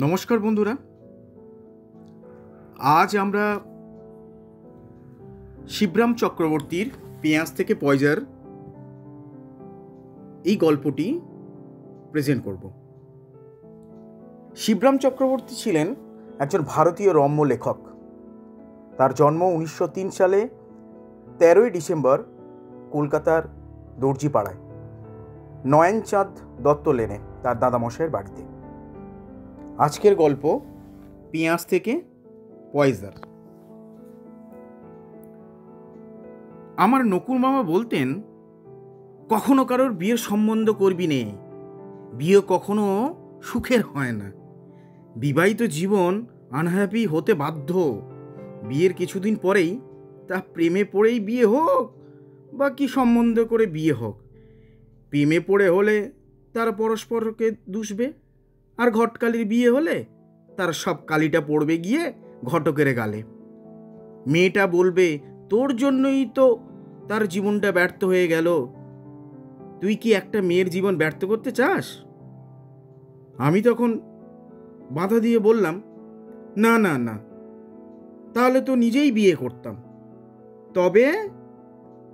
নমস্কার বন্ধুরা, আজ আমরা শিবরাম চক্রবর্তীর পেঁয়াজ থেকে পয়জার এই গল্পটি প্রেজেন্ট করব। শিবরাম চক্রবর্তী ছিলেন একজন ভারতীয় রম্য লেখক। তার জন্ম 1903 সালে 13ই ডিসেম্বর কলকাতার দর্জিপাড়ায় নয়নচাঁদ দত্ত লেনে তার দাদামশাইয়ের বাড়িতে। আজকের গল্প পেঁয়াজ থেকে পয়জার। আমার নকুর মামা বলতেন, কখনো কারোর বিয়ের সম্বন্ধ করবি নে, বিয়ে কখনো সুখের হয় না। বিবাহিত জীবন আনহ্যাপি হতে বাধ্য। বিয়ের কিছুদিন পরেই তা প্রেমে পড়েই বিয়ে হোক বা কি সম্বন্ধ করে বিয়ে হোক, প্রেমে পড়ে হলে তারা পরস্পরকে দুষবে, আর ঘটকালির বিয়ে হলে তার সব কালিটা পড়বে গিয়ে ঘটকের গালে। মেয়েটা বলবে, তোর জন্যই তো তার জীবনটা ব্যর্থ হয়ে গেল। তুই কি একটা মেয়ের জীবন ব্যর্থ করতে চাস? আমি তখন বাধা দিয়ে বললাম, না না না, তাহলে তো নিজেই বিয়ে করতাম। তবে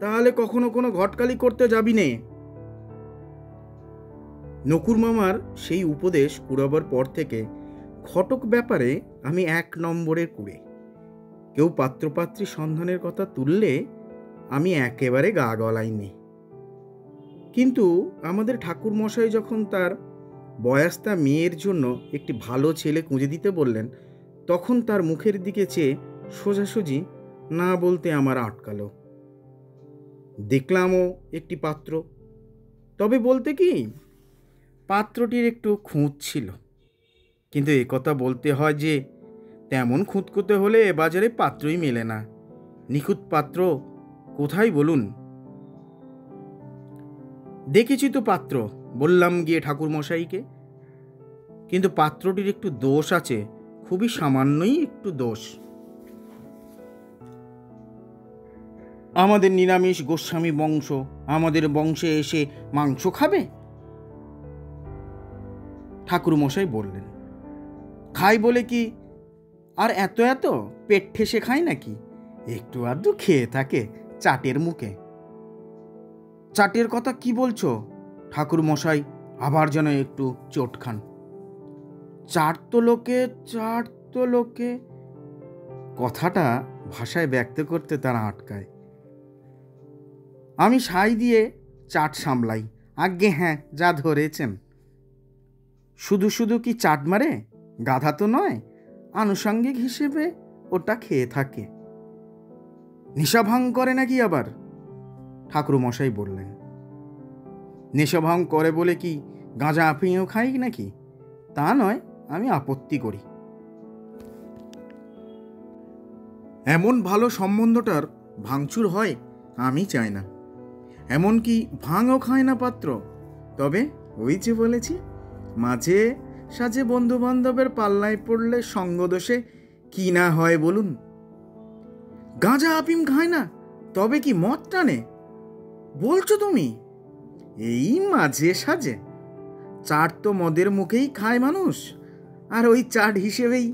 তাহলে কখনো কোনো ঘটকালি করতে যাবি নে। নকুর মামার সেই উপদেশ কুড়াবার পর থেকে ঘটক ব্যাপারে আমি 1 নম্বরের কুড়ে। কেউ পাত্রপাত্রী সন্ধানের কথা তুললে আমি একেবারে গা গলাইনি। কিন্তু আমাদের ঠাকুর মশাই যখন তার বয়স্তা মেয়ের জন্য একটি ভালো ছেলে খুঁজে দিতে বললেন, তখন তার মুখের দিকে চেয়ে সোজাসুজি না বলতে আমার আটকালো। দেখলামও একটি পাত্র, তবে বলতে কি, পাত্রটির একটু খুঁত ছিল। কিন্তু একথা বলতে হয় যে তেমন খুঁতকুতে হলে এ বাজারে পাত্রই মেলে না। নিখুঁত পাত্র কোথায় বলুন? দেখেছি তো পাত্র, বললাম গিয়ে ঠাকুর মশাইকে। কিন্তু পাত্রটির একটু দোষ আছে, খুবই সামান্যই একটু দোষ। আমাদের নিরামিষ গোস্বামী বংশ, আমাদের বংশে এসে মাংস খাবে? ঠাকুর মশাই বললেন, খাই বলে কি আর এত এত পেট ঠেসে খায় নাকি? একটু আধটু খেয়ে থাকে চাটের মুখে। চাটের কথা কি বলছো? ঠাকুর মশাই আবার যেন একটু চোট খান। চাট তো লোকে কথাটা ভাষায় ব্যক্ত করতে তারা আটকায়। আমি সাই দিয়ে চাট সামলাই। আজ্ঞে হ্যাঁ, যা ধরেছেন। শুধু শুধু কি চাট মারে? গাধা তো নয়, আনুষঙ্গিক হিসেবে ওটা খেয়ে থাকে। নেশা ভাঙ করে নাকি আবার? ঠাকুর মশাই বললেন, নেশা ভাঙ করে বলে কি গাঁজা আফিংও খাই নাকি? তা নয়, আমি আপত্তি করি। এমন ভালো সম্বন্ধটার ভাঙচুর হয় আমি চাই না। এমনকি ভাঙও খায় না পাত্র। তবে ওই যে বলেছি, মাঝে সাঝে বন্ধু বান্ধবের পাল্লায় পড়লে সঙ্গদোষে কি না হয় বলুন। গাঁজা আফিম খায় না, তবে কি মদ টানে বলছো তুমি? এই মাঝে সাঝে চাট তো মদের মুখেই খায় মানুষ, আর ওই চাট হিসেবেই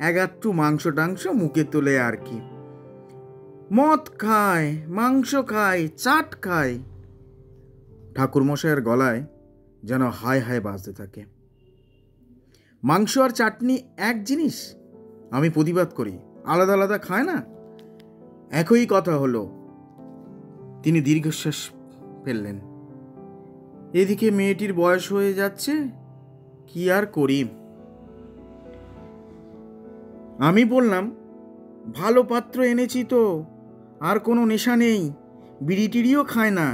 একটু মাংস টাংস মুখে তোলে আর কি। মদ খায়, মাংস খায়, চাট খায়। ঠাকুরমশাইয়ের গলায় যেন হায় হায় বাজতে থাকে। মাংস আর চাটনি এক জিনিস? আমি প্রতিবাদ করি, আলাদা আলাদা খায় না। একই কথা হলো। তিনি দীর্ঘশ্বাস ফেললেন। এদিকে মেয়েটির বয়স হয়ে যাচ্ছে, কি আর করি? আমি বললাম, ভালো পাত্র এনেছি তো, আর কোনো নেশা নেই। বিড়ি টিড়িও খায় না।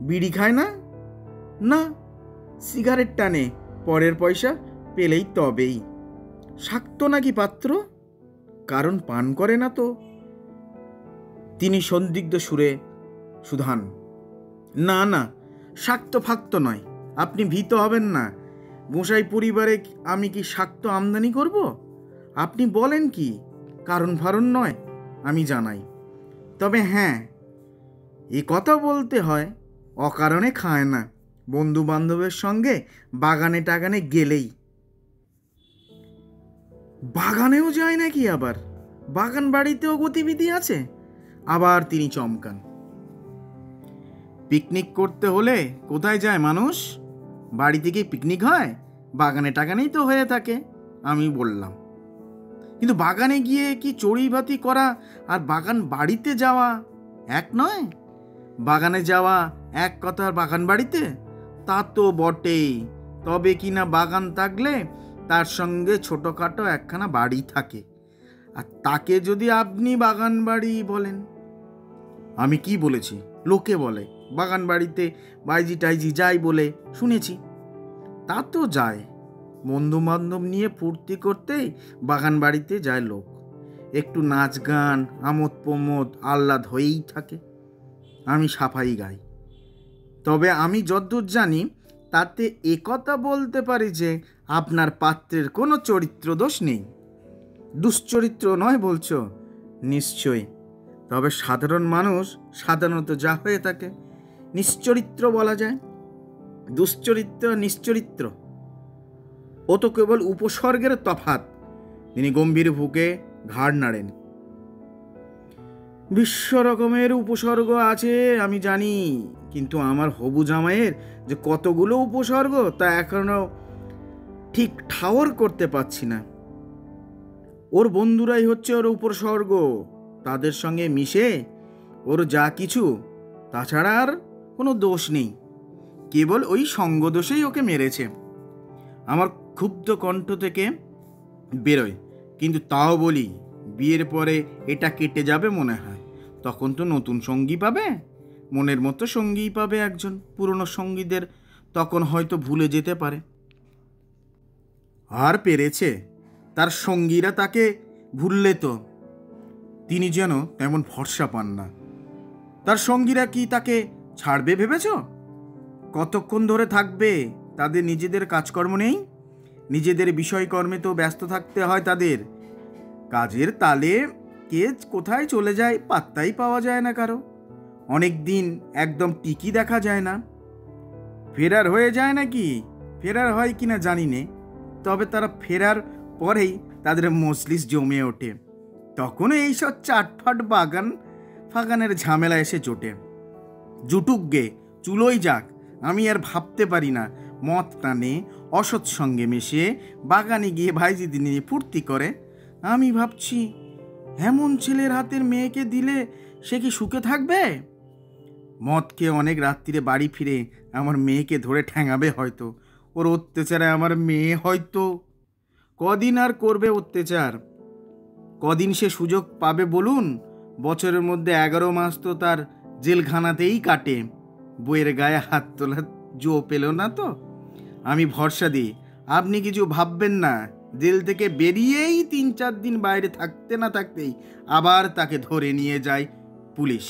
বিড়ি খায় না? না, সিগারেট টানে, পরের পয়সা পেলেই তবেই। শাক্ত নাকি পাত্র? কারণ পান করে না তো। তিনি সন্দিগ্ধ সুরে সুধান, না না, শাক্ত ফাক্ত নয়। আপনি ভীত হবেন না। গোসাই পরিবারে আমি কি শাক্ত আমদানি করব? আপনি বলেন কি? কারণ ফারণ নয়, আমি জানাই। তবে হ্যাঁ, এ কথা বলতে হয়, অকারণে খায় না। বন্ধু বান্ধবের সঙ্গে বাগানে টাগানে গেলেই। বাগানেও যায় নাকি? আবার বাগান বাড়িতেও গতিবিধি আছে? আবার তিনি চমকান। পিকনিক করতে হলে কোথায় যায় মানুষ? বাড়ি থেকে পিকনিক হয়? বাগানে টাগানেই তো হয়ে থাকে, আমি বললাম। কিন্তু বাগানে গিয়ে কি চড়ুইভাতি করা আর বাগান বাড়িতে যাওয়া এক নয়? বাগানে যাওয়া এক কথা, আর বাগান বাড়িতে তা তো বটেই। তবে কিনা বাগান থাকলে তার সঙ্গে ছোটোখাটো একখানা বাড়ি থাকে, আর তাকে যদি আপনি বাগান বাড়ি বলেন। আমি কি বলেছি? লোকে বলে বাগান বাড়িতে বাইজি টাইজি যায় বলে শুনেছি। তা তো যায়, বন্ধু বান্ধব নিয়ে ফুর্তি করতেই বাগান বাড়িতে যায় লোক। একটু নাচ গান, আমোদ প্রমোদ, আহ্লাদ হয়েই থাকে। আমি সাফাই গাই। তবে আমি যদ্দূর জানি তাতে একথা বলতে পারি যে আপনার পাত্রের কোনো চরিত্র দোষ নেই। দুশ্চরিত্র নয় বলছো? নিশ্চয়ই। তবে সাধারণ মানুষ সাধারণত যা হয়ে থাকে নিশ্চরিত্র বলা যায়। দুশ্চরিত্র নিশ্চরিত্র ও তো কেবল উপসর্গের তফাৎ। তিনি গম্ভীর ভুকে ঘাড় নাড়েন। বিশ্ব রকমের উপসর্গ আছে আমি জানি, কিন্তু আমার হবু জামাইয়ের যে কতগুলো উপসর্গ তা এখনো ঠিক ঠাওর করতে পারছি না। ওর বন্ধুরাই হচ্ছে ওর উপসর্গ। তাদের সঙ্গে মিশে ওর যা কিছু, তাছাড়া আর কোনো দোষ নেই। কেবল ওই সঙ্গদোষেই ওকে মেরেছে। আমার ক্ষুব্ধ কণ্ঠ থেকে বেরোয়, কিন্তু তাও বলি, বিয়ের পরে এটা কেটে যাবে মনে হয়। তখন তো নতুন সঙ্গী পাবে, মনের মতো সঙ্গীই পাবে একজন। পুরনো সঙ্গীদের তখন হয়তো ভুলে যেতে পারে। আর পেরেছে, তার সঙ্গীরা তাকে ভুললে তো তিনি যেন তেমন ভরসা পান না। তার সঙ্গীরা কি তাকে ছাড়বে ভেবেছ? কতক্ষণ ধরে থাকবে? তাদের নিজেদের কাজকর্ম নেই? নিজেদের বিষয়কর্মে তো ব্যস্ত থাকতে হয় তাদের। কাজের তালে কে কোথায় চলে যায় পাত্তাই পাওয়া যায় না কারো। অনেক দিন একদম টিকি দেখা যায় না। ফেরার হয়ে যায় নাকি? ফেরার হয় কিনা জানি নে, তবে তারা ফেরার পরেই তাদের মজলিস জমে ওঠে। তখনও এইসব চাটফাট বাগান ফাগানের ঝামেলা এসে জোটে। জুটুক গে, চুলোই যাক। আমি আর ভাবতে পারি না মদ টানে, অসৎ সঙ্গে মিশে বাগানে গিয়ে ভাইজিদি নিয়ে ফুর্তি করে। আমি ভাবছি, এমন ছেলের হাতের মেয়েকে দিলে সে কি সুখে থাকবে? মদ খেয়ে অনেক রাত্রিরে বাড়ি ফিরে আমার মেয়েকে ধরে ঠ্যাঙাবে হয়তো। ওর অত্যাচারে আমার মেয়ে হয়তো কদিন আর করবে অত্যাচার? কদিন সে সুযোগ পাবে বলুন? বছরের মধ্যে 11 মাস তো তার জেলখানাতেই কাটে। বইয়ের গায়ে হাত তোলার জো পেল না তো। আমি ভরসা দিই, আপনি কিছু ভাববেন না। জেল থেকে বেরিয়েই 3-4 দিন বাইরে থাকতে না থাকতেই আবার তাকে ধরে নিয়ে যায় পুলিশ।